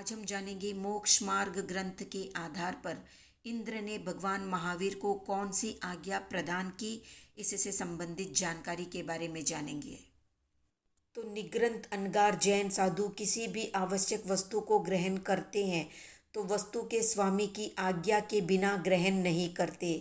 आज हम जानेंगे मोक्ष मार्ग ग्रंथ के आधार पर इंद्र ने भगवान महावीर को कौन सी आज्ञा प्रदान की। इससे संबंधित जानकारी के बारे में जानेंगे। तो निग्रंथ अनगार जैन साधु किसी भी आवश्यक वस्तु को ग्रहण करते हैं तो वस्तु के स्वामी की आज्ञा के बिना ग्रहण नहीं करते।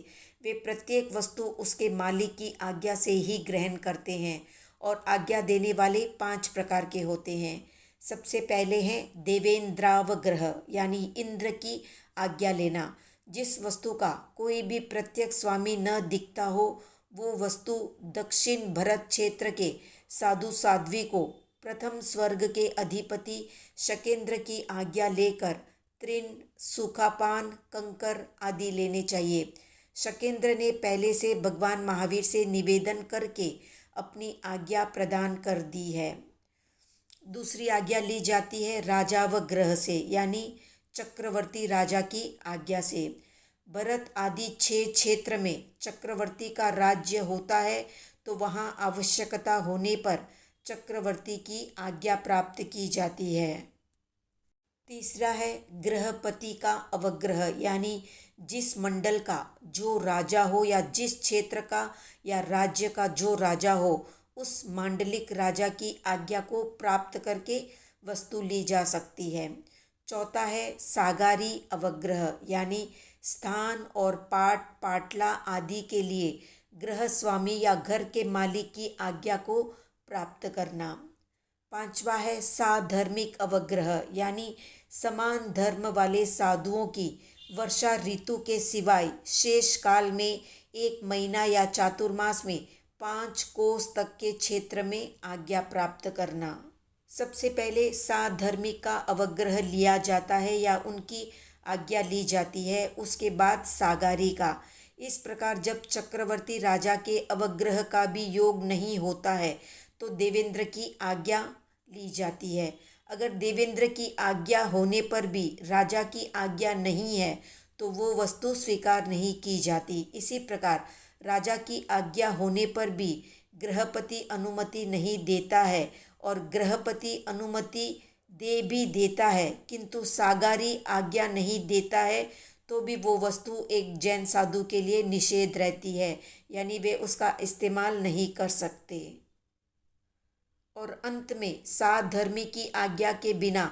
वे प्रत्येक वस्तु उसके मालिक की आज्ञा से ही ग्रहण करते हैं और आज्ञा देने वाले 5 प्रकार के होते हैं। सबसे पहले है देवेंद्रावग्रह यानी इंद्र की आज्ञा लेना। जिस वस्तु का कोई भी प्रत्यक्ष स्वामी न दिखता हो वो वस्तु दक्षिण भरत क्षेत्र के साधु साध्वी को प्रथम स्वर्ग के अधिपति शकेंद्र की आज्ञा लेकर तृण, सूखापान, कंकर आदि लेने चाहिए। शकेंद्र ने पहले से भगवान महावीर से निवेदन करके अपनी आज्ञा प्रदान कर दी है। दूसरी आज्ञा ली जाती है राजावग्रह से यानी चक्रवर्ती राजा की आज्ञा से। भरत आदि 6 क्षेत्र में चक्रवर्ती का राज्य होता है तो वहाँ आवश्यकता होने पर चक्रवर्ती की आज्ञा प्राप्त की जाती है। तीसरा है गृहपति का अवग्रह यानी जिस मंडल का जो राजा हो या जिस क्षेत्र का या राज्य का जो राजा हो उस मांडलिक राजा की आज्ञा को प्राप्त करके वस्तु ली जा सकती है। चौथा है सागारी अवग्रह यानी स्थान और पाट पाटला आदि के लिए गृह स्वामी या घर के मालिक की आज्ञा को प्राप्त करना। पांचवा है साधर्मिक अवग्रह यानी समान धर्म वाले साधुओं की वर्षा ऋतु के सिवाय शेष काल में 1 महीना या चातुर्मास में 5 कोस तक के क्षेत्र में आज्ञा प्राप्त करना। सबसे पहले साधर्मिक का अवग्रह लिया जाता है या उनकी आज्ञा ली जाती है, उसके बाद सागारी का। इस प्रकार जब चक्रवर्ती राजा के अवग्रह का भी योग नहीं होता है तो देवेंद्र की आज्ञा ली जाती है। अगर देवेंद्र की आज्ञा होने पर भी राजा की आज्ञा नहीं है तो वो वस्तु स्वीकार नहीं की जाती। इसी प्रकार राजा की आज्ञा होने पर भी गृहपति अनुमति नहीं देता है और गृहपति अनुमति दे भी देता है किंतु सागारी आज्ञा नहीं देता है तो भी वो वस्तु एक जैन साधु के लिए निषेध रहती है यानी वे उसका इस्तेमाल नहीं कर सकते। और अंत में साधर्मी की आज्ञा के बिना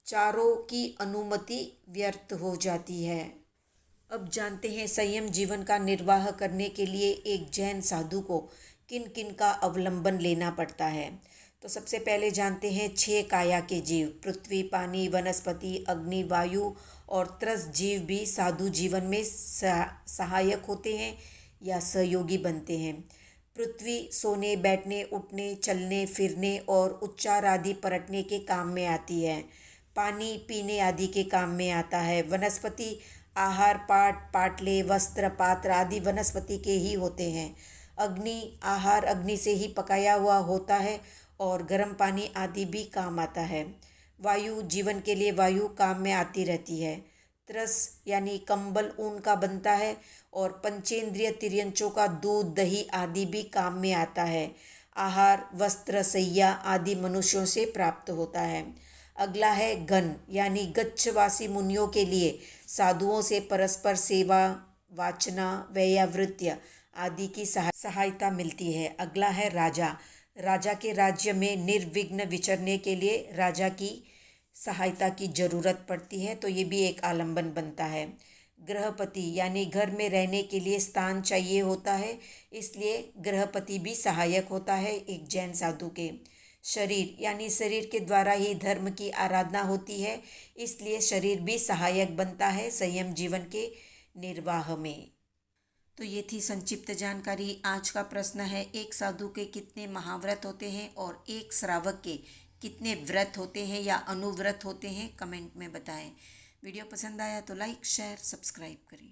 चारों की अनुमति व्यर्थ हो जाती है। अब जानते हैं संयम जीवन का निर्वाह करने के लिए एक जैन साधु को किन किन का अवलंबन लेना पड़ता है। तो सबसे पहले जानते हैं 6 काया के जीव पृथ्वी, पानी, वनस्पति, अग्नि, वायु और त्रस जीव भी साधु जीवन में सहायक होते हैं या सहयोगी बनते हैं। पृथ्वी सोने, बैठने, उठने, चलने, फिरने और उच्चार आदि परटने के काम में आती है। पानी पीने आदि के काम में आता है। वनस्पति आहार, पाट, पाटले, वस्त्र, पात्र आदि वनस्पति के ही होते हैं। अग्नि आहार अग्नि से ही पकाया हुआ होता है और गर्म पानी आदि भी काम आता है। वायु जीवन के लिए वायु काम में आती रहती है। त्रस यानी कंबल ऊन का बनता है और पंचेंद्रिय तिर्यंचों का दूध, दही आदि भी काम में आता है। आहार, वस्त्र, सैया आदि मनुष्यों से प्राप्त होता है। अगला है गण यानी गच्छवासी मुनियों के लिए साधुओं से परस्पर सेवा, वाचना, व्यावृत्य आदि की सहायता मिलती है। अगला है राजा। राजा के राज्य में निर्विघ्न विचरने के लिए राजा की सहायता की जरूरत पड़ती है तो ये भी एक आलंबन बनता है। गृहपति यानी घर में रहने के लिए स्थान चाहिए होता है इसलिए गृहपति भी सहायक होता है एक जैन साधु के। शरीर यानी शरीर के द्वारा ही धर्म की आराधना होती है इसलिए शरीर भी सहायक बनता है संयम जीवन के निर्वाह में। तो ये थी संक्षिप्त जानकारी। आज का प्रश्न है एक साधु के कितने महाव्रत होते हैं और एक श्रावक के कितने व्रत होते हैं या अनुव्रत होते हैं, कमेंट में बताएं। वीडियो पसंद आया तो लाइक, शेयर, सब्सक्राइब करें।